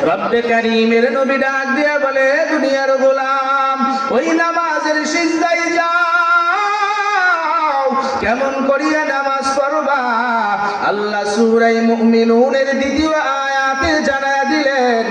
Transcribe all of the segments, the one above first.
রব্বে কারীমের নবী ডাক দিয়ে বলে, দুনিয়ার গোলাম, ওই নামাজের সিজদায় যাও। কেমন করিয়া নামাজ পড়বা? আল্লাহ সূরা মুমিনুনের দ্বিতীয় আয়াতে জানায়া দিলেন,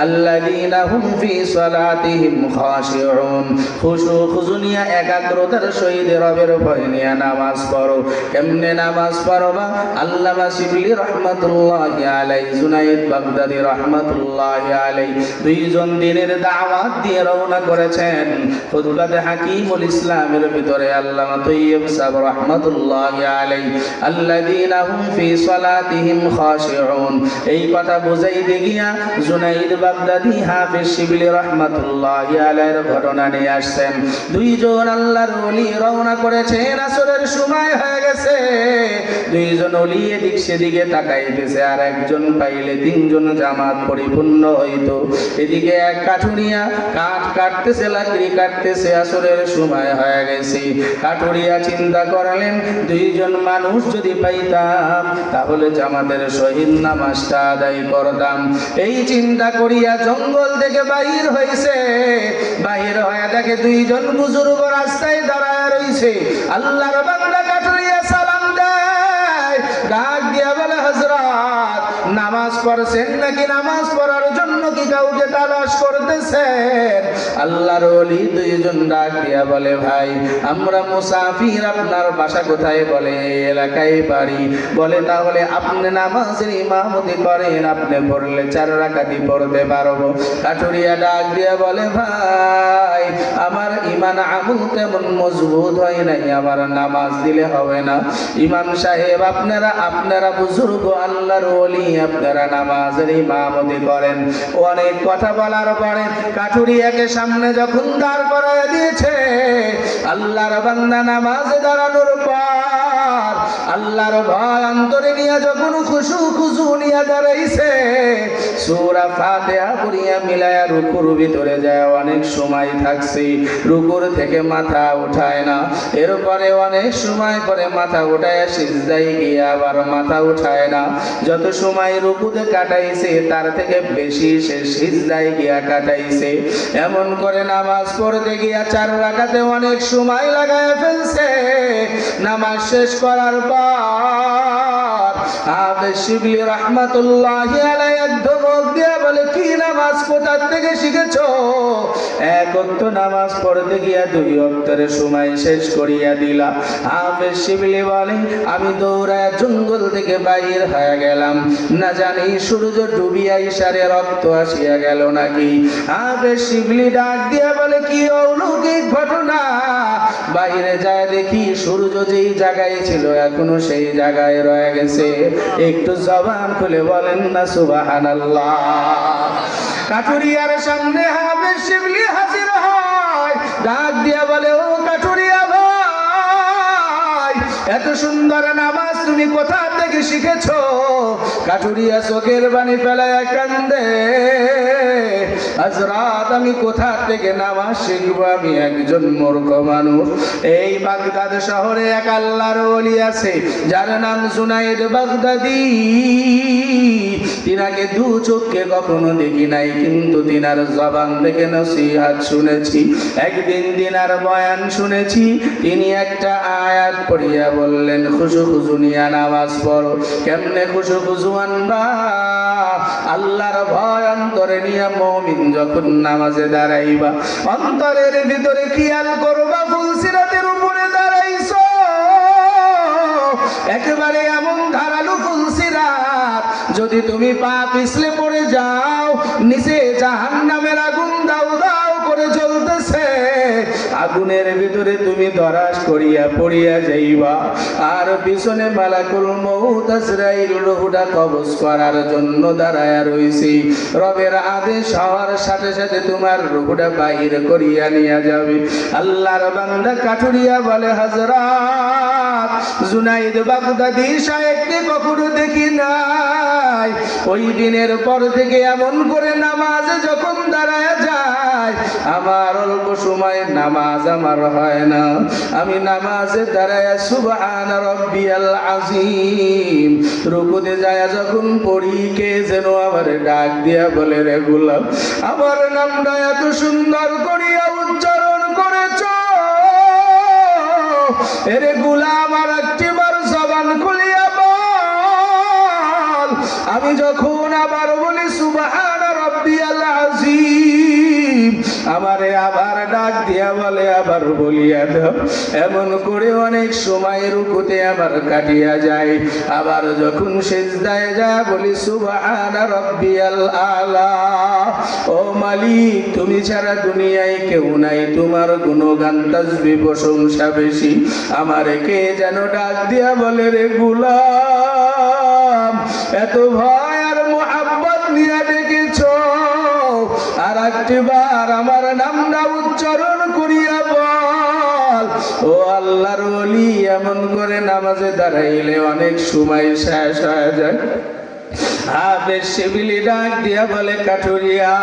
আল্লাযীনা হুম ফি সালাতিহিম খাশিউন। খুশু খুজু নিয়া একাগ্রতার সহিত রবের ভয় নিয়ে নামাজ পড়ো। কেমনে নামাজ পড়বা? আল্লামা শিবলি রহমাতুল্লাহি আলাইহি, জুনাইদ বাগদাদি রহমাতুল্লাহি আলাইহি দুইজন দিনের দাওয়াত দিয়ে রওনা করেছেন। খুতবাতে হাকিমুল ইসলামের ভিতরে আল্লামা তৈয়ব সাহেব রহমাতুল্লাহি আলাইহি আল্লাযীনা হুম ফি সালাতিহিম খাশিউন এই কথা বুঝাইতে গিয়া জুনাইদ বাগদাদি হাফেজ শিবলি রহমাতুল্লাহি আলাইহির ঘটনা নিয়ে আসছেন। দুইজন আল্লাহর ওলি রওনা করেছেন, আসরের সময় হয়ে গেছে। দুইজন ওলি এদিক সেদিকে তাকাইতেছে, আর একজন পাইলে তিনজন জামাত পরিপূর্ণ হইতো। এদিকে এক কাঠুরিয়া কাঠ কাটতেছে, লাকড়ি কাটতেছে, আসরের সময় হয়ে গেছে। কাঠুরিয়া চিন্তা করলেন, দুইজন মানুষ যদি পাইতাম তাহলে জামাতের সহিত নামাজটা আদায় করতাম। এই চিন্তা করিয়া জঙ্গল থেকে বাহির হইছে। বাহির হয়ে দেখে দুইজন বুজুর্গ রাস্তায় দাঁড়ায় রইছে। আল্লাহর বান্দা কাঠুরিয়া সালাম দেয়, ডাক দিয়া বলে, হযরত, নামাজ পড়ছেন নাকি? নামাজ পড়ার জন্য কি কাউকে তালাশ করতেছেন? আল্লাহর ওলি দুইজন ডাক দিয়া বলে, ভাই, আমরা মুসাফির। আপনার বাসা কোথায়? বলে, এই এলাকায় বাড়ি। বলে, তাহলে আপনি নামাজের ইমামতি করেন, আপনি পড়লে 4 রাকাতই পড়তে পারবো। কাঠুরিয়া ডাক দিয়া বলে, ভাই, আমার ইমান আমল তেমন মজবুত হয় নাই, আমার নামাজ দিলে হবে না। ইমাম সাহেব, আপনারা বুজুর্গ, আল্লাহর ওলি, আপনারা নামাজের ইমামতি করেন। অনেক কথা বলার পরে কাঠুরিয়াকে সামনে যখন দাঁড় করায় দিয়েছে, আল্লাহর বান্দা নামাজে দাঁড়ানোর পর আল্লাহর ভয় অন্তরে নিয়ে যখন খুশু খুশু নিয়ে দাঁড়াইছে, সূরা ফাতিহা পড়িয়া মিলায়া রুকুর ভিতরে যায়। অনেক সময় থাকছে, রুকুর থেকে মাথা উঠায় না। এরপরে অনেক সময় পরে মাথা উঠায় সিজদায় গিয়ে আবার মাথা উঠায় না। যত সময় রুকুতে কাটাইছে তার থেকে বেশি সে সিজদায় গিয়া কাটাইছে। এমন করে নামাজ পড়তে গিয়া 4 রাকাতে অনেক সময় লাগায় ফেলছে। নামাজ শেষ করার পর হাফেজ শিবলি রহমাতুল্লাহি আলাইহি একদম দিয়া বলে, কি নামাজ কোথা থেকে শিখেছো? এক ওয়াক্ত নামাজ পড়তে গিয়া 2 ওয়াক্তের সময় শেষ করিয়া দিলা। হাফেজ শিবলি বলে, আমি দৌড়ায় জঙ্গল থেকে বাইর হয়ে গেলাম, না জানি সূর্য ডুবিয়া ইশারে রক্ত আসিয়া গেল নাকি। হাফেজ শিবলি ডাক দিয়া বলে, কি অলৌকিক ঘটনা! বাইরে যায় দেখি সূর্য যেই জায়গায় ছিল এখনো সেই জায়গায় রয়ে গেছে। একটু জবান খুলে বলেন না সুবহানাল্লাহ। কাঠুরিয়ার সামনে হাফেজ শিবলি হাজির হয়, ডাক দিয়া বলে, ও কাঠুরিয়া ভাই, এত সুন্দর নামাজ তুমি কোথা থেকে শিখেছো? কাঠুরিয়া চোখের পানি ফেলায় কান্দে, হযরত, আমি কোথা থেকে নামাজ শিখবো? আমি একজন মূর্খ মানুষ। এই বাগদাদ শহরে এক আল্লাহর ওলি আছে, যার নাম জুনাইদ বাগদাদি। তিনাকে 2 চোখে কখনো দেখি নাই, কিন্তু তিনার জবান থেকে নসিহত শুনেছি। একদিন তিনার বয়ান শুনেছি। তিনি একটা আয়াত পড়িয়া বললেন, খুশু খুশু নিয়া নামাজ পড়ো। কেমনে খুশু খুশু আনবা? আল্লাহর ভয় অন্তরে নিয়া মুমিন যখন নামাজে দাঁড়াইবা, অন্তরের ভিতরে খেয়াল করবা ফুলসিরাতের উপরে দাঁড়াইছো। একেবারে এমন ধারালো ফুলসিরাত, যদি তুমি পা পিছলে পড়ে যাও, নিচে জাহান্নামের আগুন দাউ দাউ করে জ্বলতেছে। আগুনের ভিতরে তুমি দরাস করিয়া পড়িয়া যাইবা, আর পিছনে মালাকুল মউত আজরাইল রূহটা কবজ করার জন্য দাঁড়ায়া রইছে। রবের আদেশ হওয়ার সাথে সাথে তোমার রূহটা বাহির করিয়া নিয়ে যাবে। আল্লাহর বান্দা কাঠুরিয়া বলে, হযরত, জুনাইদ বাগদাদি সাহেবকে কখনো দেখি নাই। ওই দিনের পর থেকে এমন করে নামাজে যখন দাঁড়ায় যায়, আমার অল্প সময় নামাজ নামাজ আমার হয় না। আমি নামাজে দাঁড়ায় সুবহান রাব্বিয়াল আযীম রুকুতে যায় যখন পড়ি, কে যেন আমার ডাক দিয়া বলে, রে গোলাম, আমার নামটা এত সুন্দর করিয়া উচ্চারণ করেছ, এরে গোলাম আর একটিবার জবান খুলিয়া বল। আমি যখন আবার বলি সুবহান রাব্বিয়াল আযীম, আমারে আবার ডাক দিয়া বলে, আবার বলিয়া দাও। এমন করে অনেক সময় রুকুতে আমার কাটিয়া যায়। আবার যখন সিজদায় যায় বলি সুবহান রাব্বিয়াল আলা। ও মালিক, তুমি ছাড়া দুনিয়ায় কেউ নাই, তোমার গুণগান তাসবিহ প্রশংসা বেশি। আমারে কে যেন ডাক দিয়া বলে, রে গোলাম, এত ভয় আর মোহাব্বত নিয়ে ডেকেছ, আর একটিবার আমার নামটা উচ্চারণ করিয়া বল। ও আল্লাহর ওলি, এমন করে নামাজে দাঁড়াইলে অনেক সময় শেষ হয়ে যায়। হাফেজ শিবিলি ডাক দিয়া বলে, কাঠুরিয়া,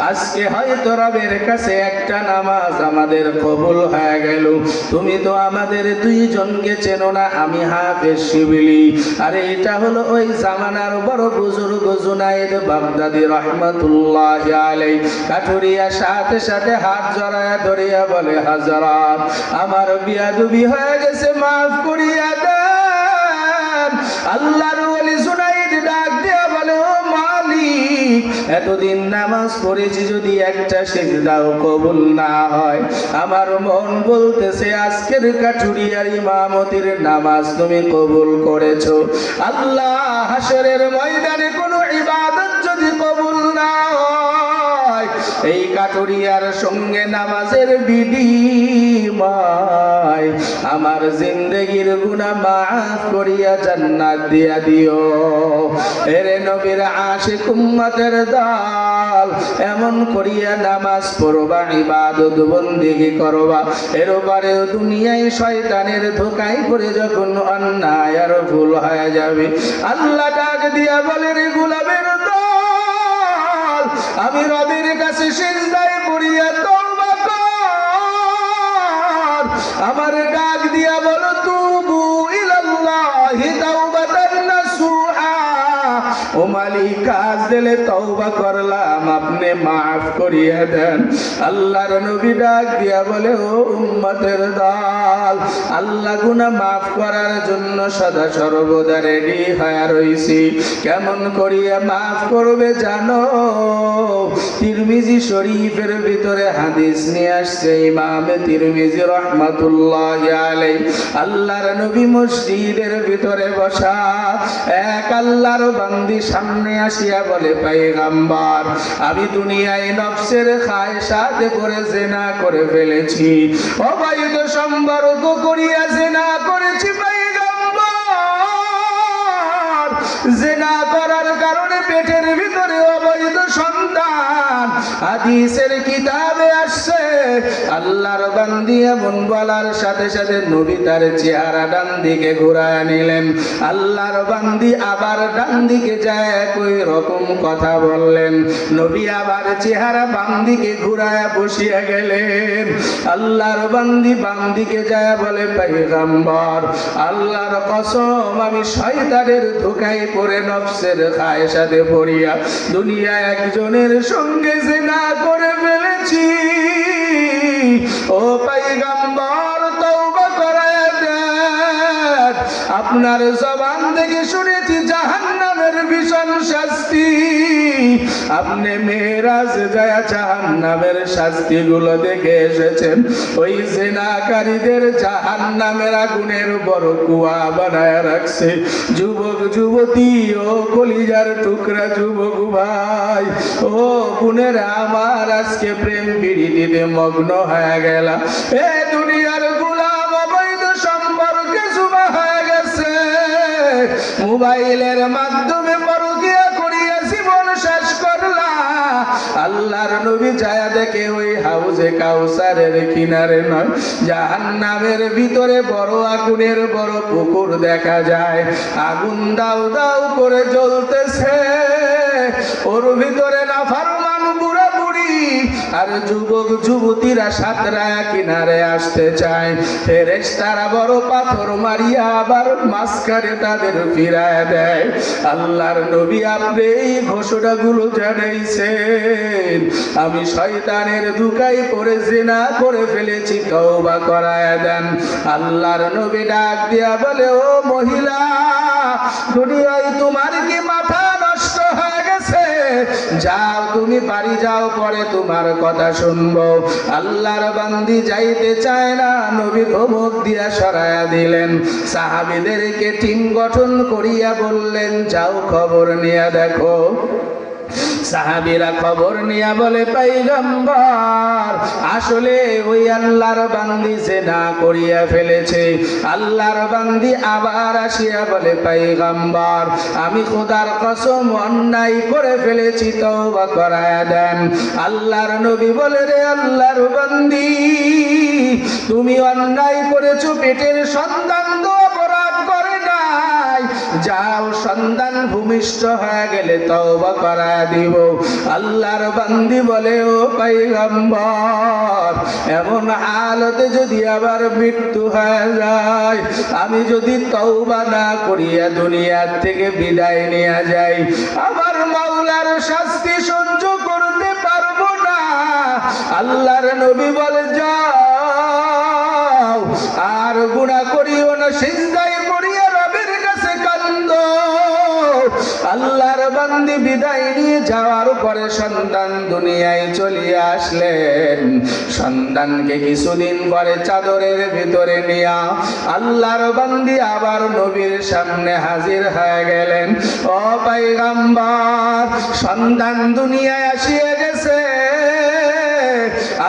আজকে হয়তো রবের কাছে একটা নামাজ আমাদের কবুল হয়ে গেল। তুমি তো আমাদের দুইজনকে চেনো না, আমি হাফেজ শিবিলি। আরে এটা হলো ওই জামানার বড় বুজুর্গ জুনায়েদ বাগদাদি রহমাতুল্লাহি আলাইহি। কাঠুরিয়া সাথে সাথে হাত জড়ায়া ধরিয়া বলে, হযরত, আমার বিয়াদবি হয়ে গেছে, মাফ করিয়া দেন। আল্লাহর ওলি জুনায়েদ ডাক দিয়া বলে, ও মালিক, এতদিন নামাজ পড়েছি, যদি একটা সিজদাও কবুল না হয়, আমার মন বলতেছে আজকের কাঠুরিয়ার ইমামতির নামাজ তুমি কবুল করেছো। আল্লাহ হাসরের ময়দানে কোনো ইবাদত যদি কবুল না হয়, এই কাঠুরিয়ার সঙ্গে নামাজের বিনিময় আমার জিন্দেগির গুনাহ মাফ করিয়া জান্নাত দিয়া দিও। এরে নবীর আশিক উম্মতের দল, এমন করিয়া নামাজ পড়বা, ইবাদত বন্দেগী করবা। এর পরেও দুনিয়ায় শয়তানের ধোঁকায় পড়ে যখন অন্যায় আর ভুল হয়ে যাবে, আল্লাহ ডাক দিয়া বলে, রে গোলামের দল, আমি রবের কাছে সিজদায় পড়িয়া তওবা কর। আমার ডাক দিয়া বলো, তুবু ইলাল্লাহি তাওবাতান নাসুহা। ও মালিক, কাজ দিলে তওবা করলাম, আপনি মাফ করিয়া দেন। আল্লাহর নবী ডাক দিয়া বলে, ও উম্মতের দল, আল্লাহ গুনাহ মাফ করার জন্য সদা সর্বদা রেডি হয়ে রইছি। কেমন করিয়া মাফ করবে জানো? তিরমিজি শরীফের ভিতরে হাদিস নিয়ে আসছে ইমামে তিরমিজি রহমাতুল্লাহি আলাইহি। আল্লাহর নবী মসজিদের ভিতরে বসা, এক আল্লাহর বান্দি সামনে আসিয়া বলে, পয়গম্বর, আমি দুনিয়ায় নফসের খায়সাতে পড়ে জিনা করে ফেলেছি, অবৈধ সম্পর্ক করিয়া জিনা করেছি পয়গম্বর। জিনা করার কারণে পেটের ভিতরে অবৈধ সন্তান। হাদিসের কিতাবে আসছে, আল্লাহর বান্দি এমন বলার সাথে সাথে নবী তার চেহারা ডান দিকে ঘুরায় নিলেন। আল্লাহর বান্দি আবার ডান দিকে যায়, একই রকম কথা বললেন। নবী আবার চেহারা বাম দিকে ঘুরায় বসিয়া গেলেন। আল্লাহর বান্দি বাম দিকে যায় বলে, পয়গম্বর, আল্লাহর কসম, আমি শয়তানের ধোঁকায় পড়ে নফসের খায়সাতে পড়িয়া দুনিয়া একজনের সঙ্গে জিনা করে ফেলেছি। ও পয়গম্বর, তওবা করায়া দেন। আপনার জবান থেকে শুনেছি জাহান্নামের ভীষণ শাস্তি। আপনি মেরাজে যায় জাহান্নামের শাস্তিগুলো দেখে এসেছেন। ওই জিনাকারীদের জাহান্নামের আগুনের বড় কুয়া বানায় রাখছে। যুবক যুবতী, ও কলিজার টুকরা যুবক ভাই, ও বোনেরা আমার, আজকে প্রেম বিড়িতে মগ্ন হয়ে গেল। এ দুনিয়ার গোলাম, অবৈধ সম্পর্কে জুমা হয়ে গেছে। মোবাইলের মাধ্যমে পরকীয়া করিয়া জীবন শেষ করলা। আল্লাহর নবী যায় দেখে ওই হাউজে কাউসারের কিনারে নয়, জাহান্নামের ভিতরে বড় আগুনের বড় পুকুর দেখা যায়। আগুন দাউ দাউ করে জ্বলতেছে, ওর ভিতরে নাফরমান বুড়া বুড়ি আর যুবক যুবতীরা সাঁতরায়া কিনারে আসতে চায়, ফেরেশতারা বড় পাথর মারিয়া আবার মাঝখানে তাদের ফিরায় দেয়। আল্লাহর নবী আপনি এই ঘোষণাগুলো জানাইছেন, আমি শয়তানের ধোঁকায় পড়ে জিনা করে ফেলেছি, তওবা করায় দেন। আল্লাহর নবী ডাক দিয়া বলে, ও মহিলা, দুনিয়ায় তোমার কি মাথা নষ্ট হয়ে গেছে? যাও তুমি বাড়ি যাও, পরে তোমার কথা শুনবো। আল্লাহর বান্দি যাইতে চায় না, নবী ধমক দিয়া সরায়া দিলেন। সাহাবীদেরকে টিম গঠন করিয়া বললেন, যাও খবর নিয়ে দেখো। সাহাবীরা খবর নিয়া বলে, পয়গম্বর, আসলে ওই আল্লাহর বান্দি জিনা করিয়া ফেলেছে। আল্লাহর বান্দি আবার আসিয়া বলে, পয়গম্বর, আমি খোদার কসম অন্যায় করে ফেলেছি, তওবা করায়া দেন। আল্লাহর নবী বলে, রে আল্লাহর বান্দি, তুমি অন্যায় করেছো, পেটের সন্তান তো অপরাধ করে নাই, যাও সন্তান ভূমিষ্ঠ হয়ে গেলে তওবা করায়া দিব। আল্লাহর বান্দি বলে, ও পয়গম্বর, এমন হালতে যদি আবার মৃত্যু হয়ে যায়, আমি যদি তওবা না করিয়া দুনিয়ার থেকে বিদায় নিয়ে যাই, আমার মাওলার শাস্তি সহ্য করতে পারবো না। আল্লাহর নবী বলে, যাও আর গুনাহ করিও না, সিজদায় পড়িয়া রবের কাছে কান্দো। আল্লাহর বান্দি বিদায় নিয়ে যাওয়ার পরে সন্তান দুনিয়ায় চলিয়া আসলেন। সন্তানকে কিছুদিন পরে চাদরের ভিতরে নিয়া আল্লাহর বান্দি আবার নবীর সামনে হাজির হয়ে গেলেন। ও পয়গম্বর, সন্তান দুনিয়ায় আসিয়া গেছে,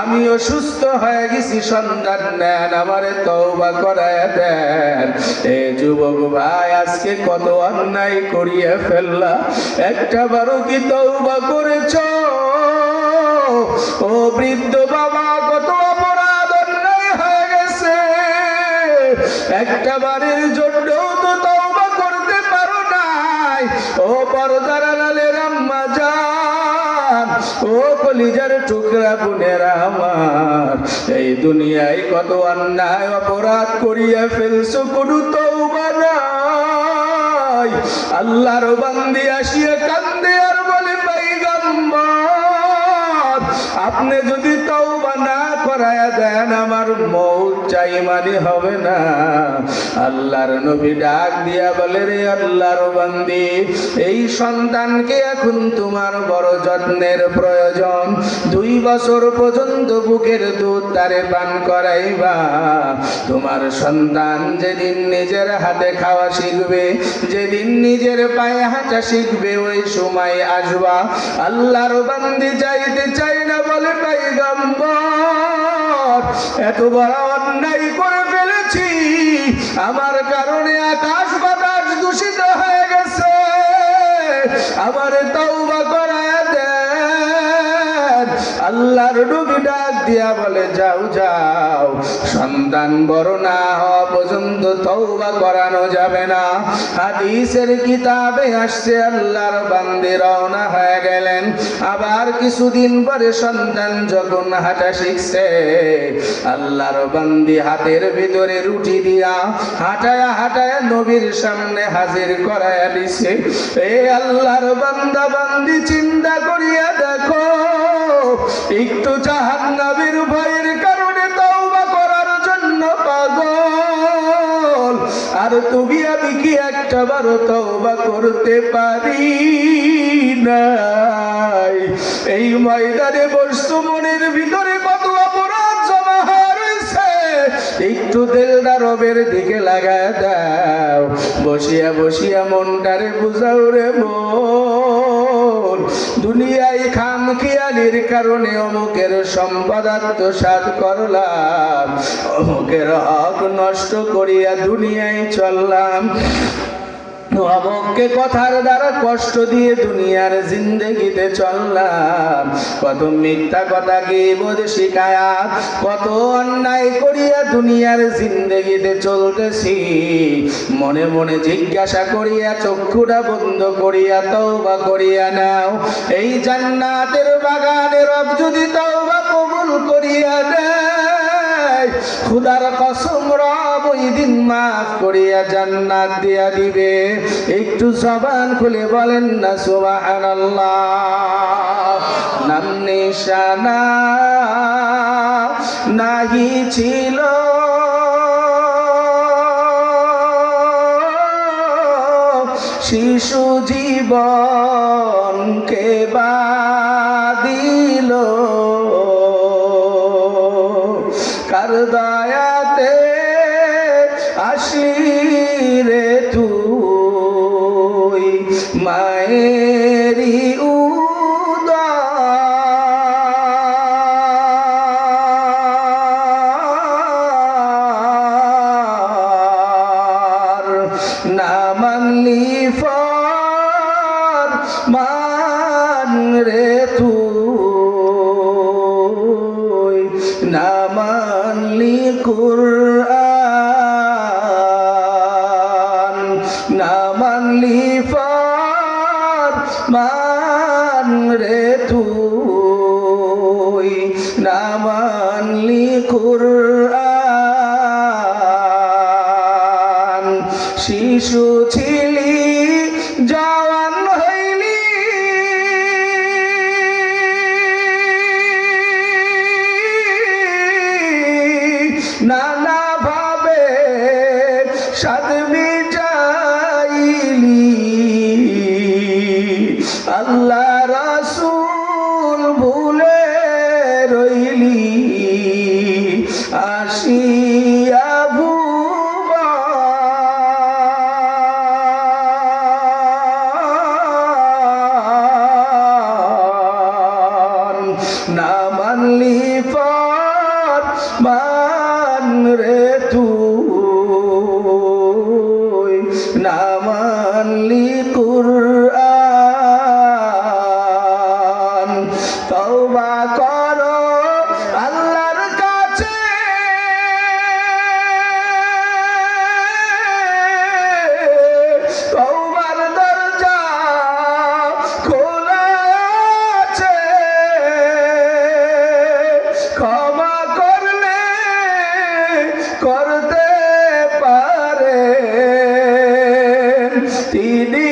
আমি অসুস্থ হয়ে গেছি, সন্তান নেন, আমারে তওবা করায় দেন। এ যুবক ভাই, আজকে কত অন্যায় করিয়া ফেললা, একটা বারো কি তওবা করেছ? ও বৃদ্ধ বাবা, কত অপরাধ অন্যায় হয়ে গেছে, একটা বারের জন্যও তো তওবা করতে পারো নাই। ও পর্দার আড়ালের আম্মা জান, ও কলিজার টুকরা বোনেরা আমার, এই দুনিয়ায় কত অন্যায় অপরাধ করিয়া ফেলছো, কোনো তওবা নাই। আল্লাহর বান্দি আসিয়া কান্দে আর বলে, পয়গম্বর, আপনি যদি তওবা না করায়া দেন, আমার মৌত চাই মানে হবে না। আল্লাহর নবী ডাক দিয়া বলে, রে আল্লাহর বান্দি, এই সন্তানকে এখন তোমার বড় যত্নের প্রয়োজন। 2 বছর পর্যন্ত বুকের দুধ তারে পান করাইবা। তোমার সন্তান যেদিন নিজের হাতে খাওয়া শিখবে, যেদিন নিজের পায়ে হাঁটা শিখবে, ওই সময় আসবা। আল্লাহর বান্দি যাইতে চাই না, বলে, পয়গম্বর, এত বড় অন্যায় করে ফেলেছি, আমার কারণে আকাশ বাতাস দূষিত হয়ে গেছে, আমারে তওবা করায় দেন। আল্লাহর নবী ডাক দিয়া বলে, যাও যাও, সন্তান বড় না হওয়া পর্যন্ত তওবা করানো যাবে না। হাদিসের কিতাবে আসছে, আল্লাহর বান্দী রওনা হয়ে গেলেন। আবার কিছুদিন পরে সন্তান যখন হাঁটা শিখছে, আল্লাহর বান্দী হাতের ভিতরে রুটি দিয়া হাঁটায়া হাঁটায়া নবীর সামনে হাজির করায়া দিছে। এ আল্লাহর বান্দা বান্দি, চিন্তা করিয়া দেখো, একটু জাহান্নামের ভয়ের কারণে তওবা করার জন্য পাগল, আর তুমি আমি কি একটা বারো তওবা করতে পারি নাই? এই ময়দানে বস্তু মনের ভিতরে কত অপরাধ জমা হয়েছে, একটু দিলটা রবের দিকে লাগায় দাও, বসিয়া বসিয়া মনটারে বুঝাও রে মন। দুনিয়ায় খামখেয়ালির কারণে অমুকের সম্পদ আত্মসাৎ করলাম, অমুকের হক নষ্ট করিয়া দুনিয়ায় চললাম, অমুককে কথার দ্বারা কষ্ট দিয়ে দুনিয়ার জিন্দেগিতে চললাম, কত মিথ্যা কথা গীবত শিকায়াত, কত অন্যায় করিয়া দুনিয়ার জিন্দেগিতে চলতেছি। মনে মনে জিজ্ঞাসা করিয়া চক্ষুটা বন্ধ করিয়া তওবা করিয়া নাও। এই জান্নাতের বাগানে রব যদি তওবা খুদার কসম রব ওই দিন মাফ করিয়া জান্নাত দিয়া দিবে। একটু জবান খুলে বলেন না সুবহানাল্লাহ। নাম নিশানা নাহি ছিল শিশু জীবনকে বাদিল কার দয়াতে আসলি রে তুই মায়েরি উদার না মানলি ফর মান রে তুই না মানলি কুরআন না মানলি ফর মান রে তুই না মানলি কুরআন শিশু ছিলি জওয়ান হইলি নানা ভাবে সাদ মিটাইলি আল্লাহ রাসূল ভুলে রইলি আসিয়া না মানলি ফর মান রে তুই না মানলি কুরআন তওবা করো আল্লাহর কাছে তওবার দরজা খোলা আছে ক্ষমা করলে করতে পারে তিনি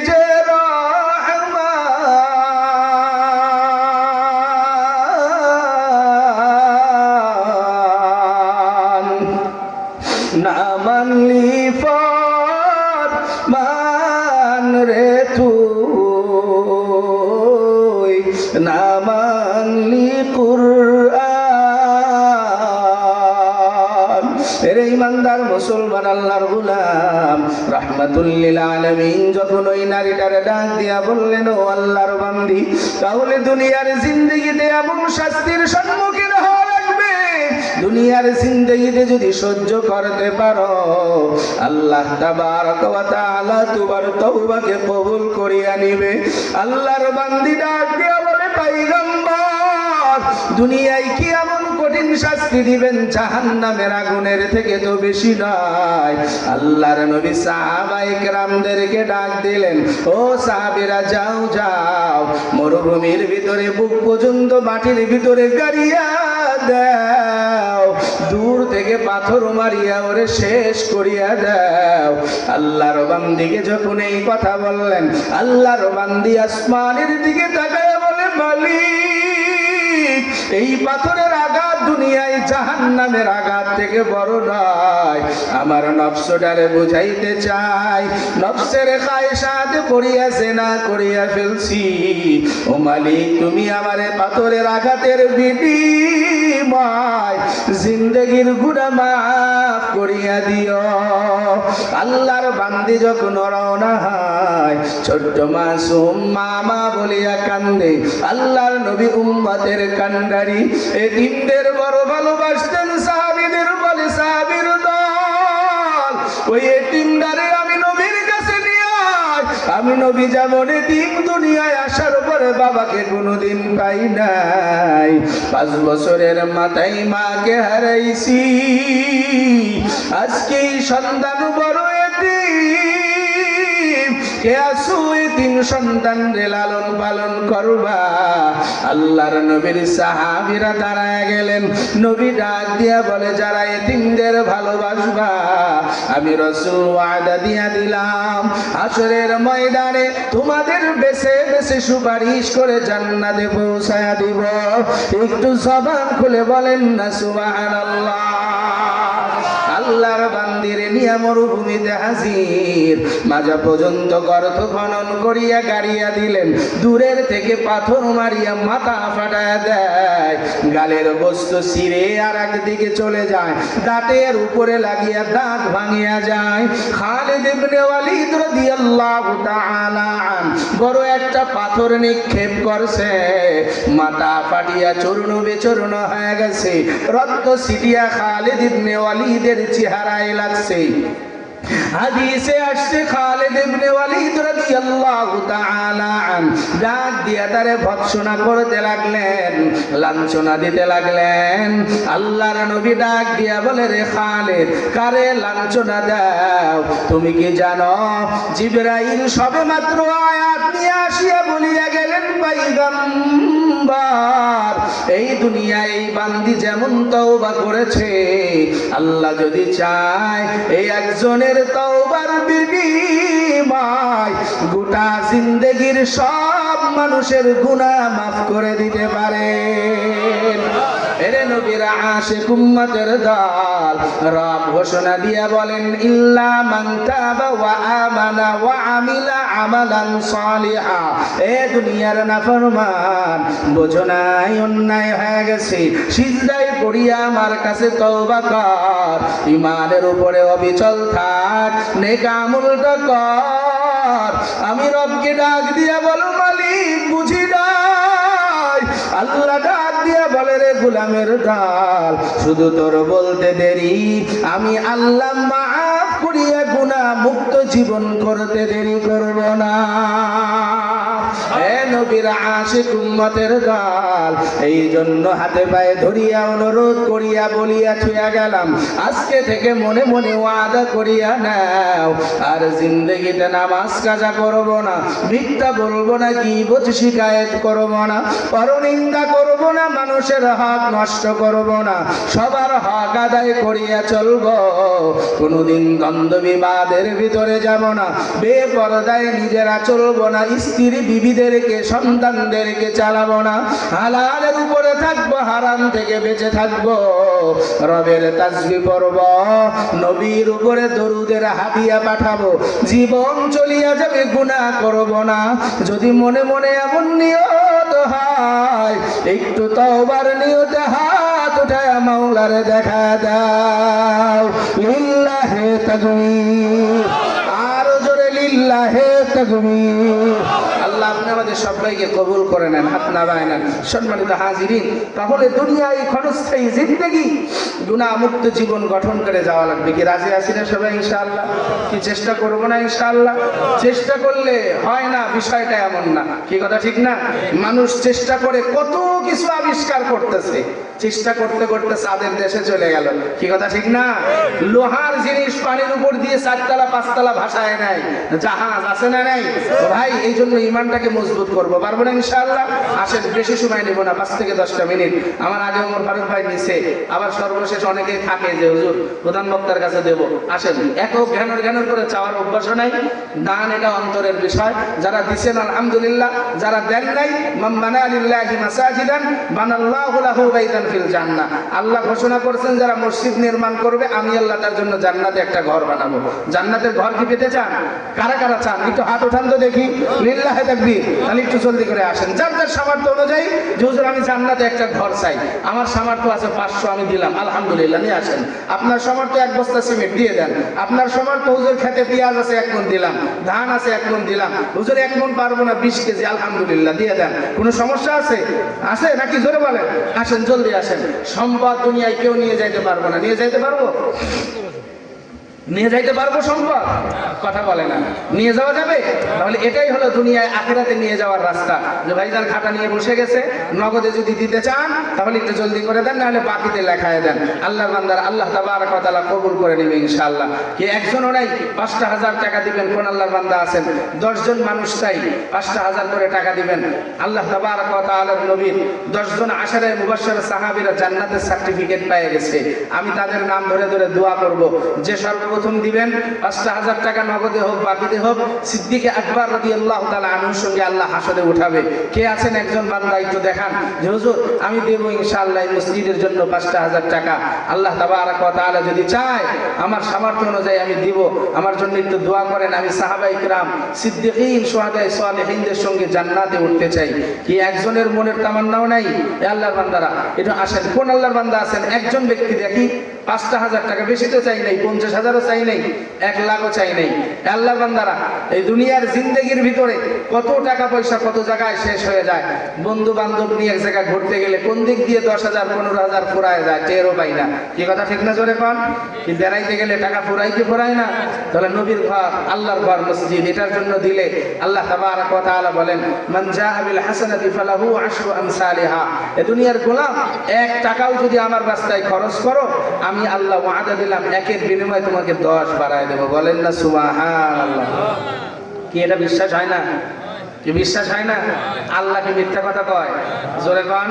যে রহমান না মানলি ফর মান রে তুই না মানলি কুরআন এর ইমানদার মুসলমান আল্লাহর গোলাম রাহমাতুল লিল আলামিন যখন ওই নারীটারে ডাক দিয়া বললেন ও আল্লাহর বান্দি তাহলে দুনিয়ার জিন্দেগিতে এমন শাস্তির সম্মুখীন হওয়া লাগবে দুনিয়ার জিন্দেগিতে যদি সহ্য করতে পারো আল্লাহ তাবারক ওয়া তাআলা তোমার তওবাকে কবুল করিয়া নিবে। আল্লাহর বান্দি ডাক দিয়া বলে পয়গম্বর দুনিয়ায় কি এমন কঠিন শাস্তি দিবেন জাহান্নামের আগুনের থেকে তো বেশি নয়। আল্লাহর নবী সাহাবায়ে কেরামদেরকে ডাক দিলেন ও সাহাবীরা যাও যাও মরুভূমির ভিতরে বুক পর্যন্ত মাটির ভিতরে গাড়িয়া দাও দূর থেকে পাথর মারিয়া ওরে শেষ করিয়া দাও। আল্লাহর বান্দিকে যখন এই কথা বললেন আল্লাহর বান্দি আসমানের দিকে তাকায় বলে মালিক এই পাথরের আঘাত দুনিয়ায় জাহান্নামের আঘাত থেকে বড় নয়। আমার নফসটারে বুঝাইতে চাই নফসের খায়সাত করিয়াছে না করিয়া ফেলছি ও মালিক তুমি আমারে পাথরের আঘাতের বিনিময় জিন্দেগির গুনাহ মাফ করিয়া দিও। আল্লাহর বান্দি যখন রওনা হয় ছোট্ট মাসুম মামা বলিয়া কান্দে আল্লাহর নবী উম্মতের কান্ডারি এতিমদের বড় ভালোবাসতেন সাহাবীদের বলে সাহাবীর দল ওই এতিমদারে আমি নবীর কাছে নিয়ে আমি নবী যেমন এতিম দুনিয়ায় আসার পরে বাবাকে কোনোদিন পাই নাই 5 বছরের মাথায় মাকে হারাইছি আজকে সন্তান বড় এতিম কে আসু এতিম সন্তান রে লালন পালন করবা। আল্লাহর নবীর সাহাবীরা দাঁড়ায় গেলেন। নবী ডাক দিয়া বলে, যারা এতিমদের ভালোবাসবা আমি রাসূল ওয়াদা দিয়া দিলাম হাশরের ময়দানে তোমাদের বেছে বেছে সুপারিশ করে জান্নাতে পৌঁছায়া দিব। একটু জবান খুলে বলেন না সুবহানাল্লাহ। আল্লাহর বান্দিরে নিয়া মরুভূমিতে হাজির, মাজা পর্যন্ত গর্ত খনন করিয়া গাড়িয়া দিলেন। দূরের থেকে পাথর মারিয়া মাথা ফাটায়া দেয়, গালের বস্তু ছিঁড়ে আর একদিকে চলে যায়, দাঁতের উপরে লাগিয়া দাঁত ভাঙিয়া যায়। খালিদ ইবনে ওয়ালিদ রাদিয়াল্লাহু তাআলা বড় একটা পাথর নিক্ষেপ করছে, মাথা ফাটিয়া চূর্ণ বিচূর্ণ হয়ে গেছে, রক্ত ছিটিয়া খালিদ ইবনে ওয়ালিদের চেহারায় লাগছে। হাদিসে আসছে খালিদ ইবনে ওয়ালিদ রাদিয়াল্লাহু তাআলা ডাক দিয়া তারে ভৎসনা করতে লাগলেন, লাঞ্ছনা দিতে লাগলেন। আল্লাহর নবী ডাক দিয়া বলে, রে খালিদ, কারে লাঞ্ছনা দাও? তুমি কি জানো জিবরাইল সবেমাত্র আয়াত নিয়ে আসিয়া বলিয়া গেলেন, পয়গম্বর এই দুনিয়ায় এই বান্দি যেমন তওবা করেছে, আল্লাহ যদি চায় এই একজনের তওবার বিনিময় গোটা জিন্দেগির সব মানুষের গুনাহ মাফ করে দিতে পারে। এরে নবীর আশিক উম্মতের দল, রব ঘোষণা দিয়া বলেন, ইল্লা মান তাবা ওয়া আমানা ওয়া আমিলা আমালান সালিহা। এ দুনিয়ার নাফরমান, বোঝো নাই অন্যায় হয়ে গেছে, সিজদায় পড়িয়া আমার কাছে তওবা কর, ঈমানের উপরে অবিচল থাক, নেক আমলটা কর। আমি রবকে ডাক দিয়া বলো, মালিক বুঝি নাই। আল্লাহ ডাক দিয়া বলে, রে গোলামের দল, শুধু তোর বলতে দেরি, আমি আল্লাহ মাফ করিয়া গুনাহ মুক্ত জীবন করতে দেরি করব না। হে নবীর আশিক উম্মতের দল, এই জন্য হাতে পায়ে ধরিয়া অনুরোধ করিয়া বলিয়া ছুঁয়া গেলাম, আজকে থেকে মনে মনে ওয়াদা করিয়া নাও, আর জিন্দেগিতে নামাজ কাজা করব না, মিথ্যা বলবো না, গীবত শিকায়েত করব না, পরনিন্দা করব না, মানুষের হক নষ্ট করব না, সবার হক আদায় করিয়া চলব, কোনোদিন দ্বন্দ্ব বিবাদের ভিতরে যাব না, বেপরদায় নিজেরা চলব না, স্ত্রী বিবিদেরকে সন্তানদেরকে চালাবো না, হালালের উপরে থাকবো, হারাম থেকে বেঁচে থাকবো, রবের তাসবিহ পড়ব, নবীর উপরে দরুদের হাদিয়া পাঠাবো, জীবন চলিয়া যাবে, গুনাহ করব না। যদি মনে মনে এমন নিয়ত হয়, একটু তওবার নিয়তে হাত উঠায় মাওলারে দেখা দাও। লিল্লাহে তাকবীর, আর জোরে লিল্লাহে তাকবীর। আল্লাহ আপনি আমাদের সবাইকে কবুল করে নেন, হাত নামায় নেন। সম্মানিত হাজিরিন, তাহলে দুনিয়ায় ক্ষণস্থায়ী জিন্দেগি, গুনাহ মুক্ত জীবন গঠন করে যাওয়া লাগবে। কি রাজি আছি না সবাই ইনশাআল্লাহ? কি চেষ্টা করবো না ইনশাআল্লাহ? চেষ্টা করলে হয় না, বিষয়টা এমন না। কি কথা ঠিক না? মানুষ চেষ্টা করে কত কিছু আবিষ্কার করতেছে, চেষ্টা করতে করতে চাঁদের দেশে চলে গেল। কি কথা ঠিক না? লোহার জিনিস পানির উপর দিয়ে 4তলা 5তলা ভাসায় নাই, জাহাজ আছে না নাই? ভাই এই জন্য ইমানটাকে মজবুত করবো, পারবো না ইনশাআল্লাহ? আসেন, বেশি সময় নেব না, 5 থেকে 10টা মিনিট। আমার আগে ওমর ফারুক ভাই নিছে, আবার সর্বশেষ অনেকেই থাকে যে হুজুর প্রধান বক্তার কাছে দেব। আসেন, একক ঘ্যানর করে চাওয়ার অভ্যাস নাই, দান এটা অন্তরের বিষয়। যারা দিছেন আলহামদুলিল্লাহ, যারা দেন নাই, মান বানা লিল্লাহি মাসাজিদান বানাল্লাহু লাহু বাইতান ফিল জান্নাহ। আল্লাহ ঘোষণা করেছেন, যারা মসজিদ নির্মাণ করবে আমি আল্লাহ তার জন্য জান্নাতে একটা ঘর বানাবো। জান্নাতের ঘর কি পেতে চান? কারা কারা চান? একটু হাত উঠান তো দেখি। লিল্লাহে তাকবীর। তাহলে একটু জলদি করে আসেন, যার যার সামর্থ্য অনুযায়ী। যে হুজুর আমি জান্নাতে একটা ঘর চাই, আমার সামর্থ্য আছে 500, আমি দিলাম, আলহামদুলিল্লাহ, নিয়ে আসেন। আপনার সামর্থ্য 1 বস্তা সিমেন্ট দিয়ে দেন। আপনার সামর্থ্য হুজুর খেতে পেঁয়াজ আছে 1 মণ দিলাম, ধান আছে 1 মণ দিলাম, হুজুর 1 মণ পারবো না, 20 কেজি, আলহামদুলিল্লাহ, দিয়ে দেন। কোনো সমস্যা আছে? আছে নাকি? জোরে বলেন। আসেন, জলদি আসেন। সম্পদ দুনিয়ায় কেউ নিয়ে যাইতে পারবো না, নিয়ে যাইতে পারবো? নিয়ে যাইতে পারবো সম্পদ? কথা বলে না। নিয়ে যাওয়া যাবে? তাহলে এটাই হলো দুনিয়ায় আখিরাতে নিয়ে যাওয়ার রাস্তা। যে ভাইজান খাতা নিয়ে বসে গেছে, নগদে যদি দিতে চান তাহলে একটু জলদি করে দেন, নাহলে বাকিতে লেখায় দেন। আল্লাহর বান্দার আল্লাহ তাবারক ওয়া তাআলা কবুল করে নেবে ইনশাআল্লাহ। কি একজনও নাই ৫০০০ টাকা দিবেন? কোন আল্লাহর বান্দা আছেন ১০ জন মানুষ চাই ৫০০০ করে টাকা দিবেন? আল্লাহ তাবারক ওয়া তাআলার নবীর ১০ জন আশারায়ে মুবাশশিরা সাহাবীরা জান্নাতের সার্টিফিকেট পেয়ে গেছে। আমি তাদের নাম ধরে ধরে দোয়া করব। যে সর্বপ্রথম দিবেন ৫০০০ টাকা নগদে হোক বাকিতে হোক, সিদ্দিকে আকবর রাদিয়াল্লাহু তাআলা আনহুর সঙ্গে আল্লাহ হাসরে উঠাবে। কে আছেন একজন বান্দা একটু দেখান যে হুজুর আমি দেব ইনশাআল্লাহ এই মসজিদের জন্য ৫০০০ টাকা। আল্লাহ তাবারক ওয়া তাআলা যদি চায় আমার সামর্থ্য অনুযায়ী আমি দিব। আমার জন্য একটু দোয়া করেন। আমি সাহাবায়ে কিরাম, সিদ্দিকীন, শুহাদায়ে সালেহিনদের সঙ্গে জান্নাতে উঠতে চাই। কি একজনের মনের তামান্নাও নাই? আল্লাহর বান্দারা একটু আসেন। কোন আল্লাহর বান্দা আছেন একজন ব্যক্তি দেখি? ৫০০০ টাকা, বেশি তো চাই নাই, ৫০০০০ও চাই নাই, ১ লাখও চাই নাই। আল্লাহর বান্দারা এই দুনিয়ার জিন্দেগির ভিতরে কত টাকা পয়সা কত জায়গায় শেষ হয়ে যায়। বন্ধু বান্ধব নিয়ে এক জায়গায় ঘুরতে গেলে কোন দিক দিয়ে ১০,০০০ ১৫,০০০ ফুরায় যায়, টেরও পাই না। কি কথা ঠিক না জোরে কন? কি বেড়াইতে গেলে টাকা ফুরায় না? তাহলে নবীর ঘর, আল্লাহর ঘর, মসজিদ, এটার জন্য দিলে আল্লাহ তাবারক ওয়া তাআলা বলেন মান জাআ বিল হাসানাতি ফালাহু আশরু আমসালিহা। এই দুনিয়ার গোলাম ১ টাকাও যদি আমার রাস্তায় খরচ করো, আমি আল্লাহ ওয়াদা দিলাম ১-এর বিনিময়ে তোমাকে ১০ বাড়ায় দেব। বলেন না সুবহানাল্লাহ? কি এটা বিশ্বাস হয় না? কি বিশ্বাস হয় না? আল্লাহকে মিথ্যা কথা কয়? জোরে কন।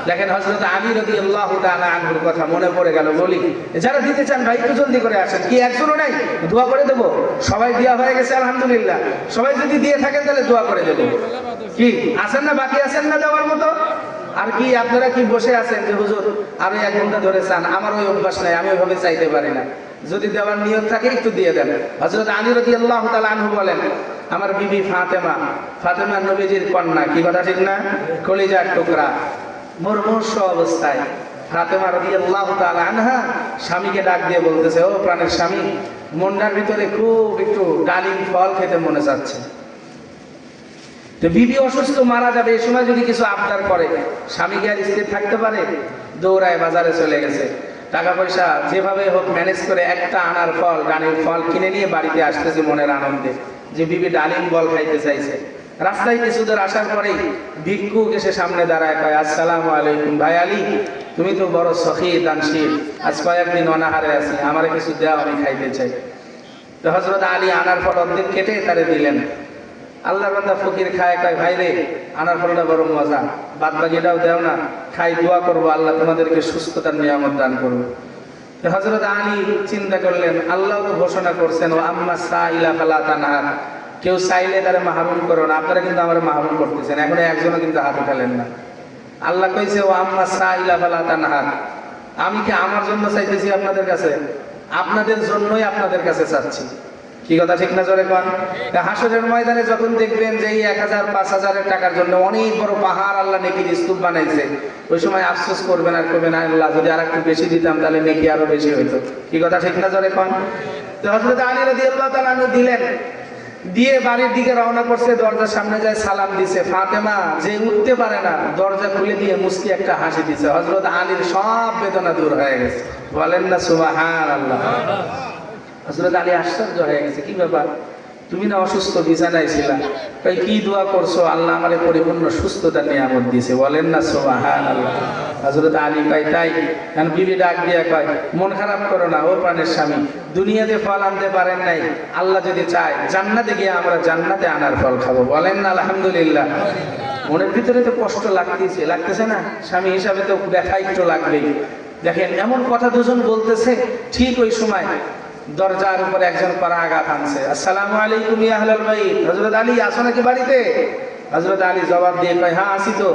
দেখেন হযরত আলী রাদিয়াল্লাহু তাআলা আনহুর কথা মনে পড়ে গেল, বলি। যারা দিতে চান ভাই একটু জলদি করে আসেন। কি একজনও নাই? দোয়া করে দেব। সবাই দেওয়া হয়ে গেছে আলহামদুলিল্লাহ। সবাই যদি দিয়ে থাকেন তাহলে দোয়া করে দেব। কি আছেন না? বাকি আছেন না দেওয়ার মতো? আর কি আপনারা কি বসে আছেন যে হুজুর আরো ১ ঘন্টা ধরে চান? আমার ওই অভ্যাস নাই, আমি ওইভাবে চাইতে পারি না। যদি দেওয়ার নিয়ত থাকে একটু দিয়ে দেন। হযরত আলী রাদিয়াল্লাহু তাআলা আনহু বলেন আমার বিবি ফাতেমা নবীজির কন্যা। কি কথা ঠিক না? কলিজার টুকরা, মুমূর্ষ অবস্থায় ফাতেমা রাদিয়াল্লাহু তাআলা আনহা স্বামীকে ডাক দিয়ে বলতেছে, ও প্রাণের স্বামী, মনটার ভিতরে খুব একটু ডালিম ফল খেতে মনে চাচ্ছে। তো বিবি অসুস্থ, মারা যাবে, এই সময় যদি কিছু আবদার করে, স্বামী কি আর স্থির থাকতে পারে? দৌড়ায় বাজারে চলে গেছে। টাকা পয়সা যেভাবে হোক ম্যানেজ করে একটা আনার ফল, ডালিম ফল কিনে নিয়ে বাড়িতে আসতেছে মনের আনন্দে, যে বিবি ডালিম ফল খাইতে চাইছে। রাস্তায় কিছু দূর আসার পরেই ভিক্ষুক এসে সামনে দাঁড়ায়, কয় আসসালামু আলাইকুম। ভাই আলী, তুমি তো বড় সখী দানশীল, আজ কয়েকদিন অনাহারে আছি, আমারে কিছু দেওয়া, আমি খাইতে চাই। তো হযরত আলী আনার ফল অর্ধেক কেটে তারে দিলেন। আল্লাহর বান্দা ফকির খায়, কয় ভাই রে, আনার ফলটা বড় মজা, বাদ বাকিটাও দেও না, খাই, দোয়া করবো আল্লাহ তোমাদেরকে সুস্থতার নিয়ামত দান করবে। হযরত আলী চিন্তা করলেন, আল্লাহ তো ঘোষণা করছেন ও আম্মা সাইলা ফালা তানহার, কেউ চাইলে তারা মাহরুম করো না। আপনারা কিন্তু আমার মাহরুম করতেছেন, এখন একজনও কিন্তু হাত উঠালেন না। আল্লাহ কইছে ও আম্মা সাইলা ফালা তানহার, আমি কি আমার জন্য চাইতেছি আপনাদের কাছে? আপনাদের জন্যই আপনাদের কাছে চাচ্ছি। কি কথা ঠিক না জোরে কন? হাসরের ময়দানে যখন দেখবেন যে এই ১,০০০ ৫,০০০ টাকার জন্য অনেক বড় পাহাড় আল্লাহ নেকির স্তূপ বানাইছে, ওই সময় আফসোস করবেন আর করবেন, আল্লাহ যদি আর একটু বেশি দিতাম তাহলে নেকি আরো বেশি হইতো। কি কথা ঠিক না জোরে কন? তো হযরত আলী রাদিয়াল্লাহু তাআলা আনহু দিলেন, দিয়ে বাড়ির দিকে রওনা করছে। দরজার সামনে যায় সালাম দিছে। ফাতেমা যে উঠতে পারে না, দরজা খুলে দিয়ে মুস্কি একটা হাসি দিছে। হযরত আলীর সব বেদনা দূর হয়ে গেছে। বলেন না সুবহানাল্লাহ? হযরত আলী আশ্চর্য হয়ে গেছে, কি ব্যাপার, তুমি না অসুস্থ, বিছানায় ছিলা, তাই কি দোয়া করছো? আল্লাহ আমারে পরিপূর্ণ সুস্থতার নিয়ামত দিয়েছে। বলেন না সুবহানাল্লাহ? হযরত আলী কয় তাই? কারণ বিবি ডাক দিয়া কয়, মন খারাপ করো না ও প্রাণের স্বামী, দুনিয়াতে ফল আনতে পারেন নাই, আল্লাহ যদি চায় জান্নাতে গিয়ে আমরা জান্নাতে আনার ফল খাবো। বলেন না আলহামদুলিল্লাহ? মনের ভিতরে তো কষ্ট লাগতেছে না? স্বামী হিসাবে তো ব্যথা একটু লাগবেই। দেখেন এমন কথা দুজন বলতেছে, ঠিক ওই সময় দরজার উপরে একজন করা আঘাত আনছে। আসসালামু আলাইকুম ইয়া আহলাল বাইত। হযরত আলী আসো নাকি বাড়িতে? হযরত আলী জবাব দিয়ে কয়, হ্যাঁ আসি তো।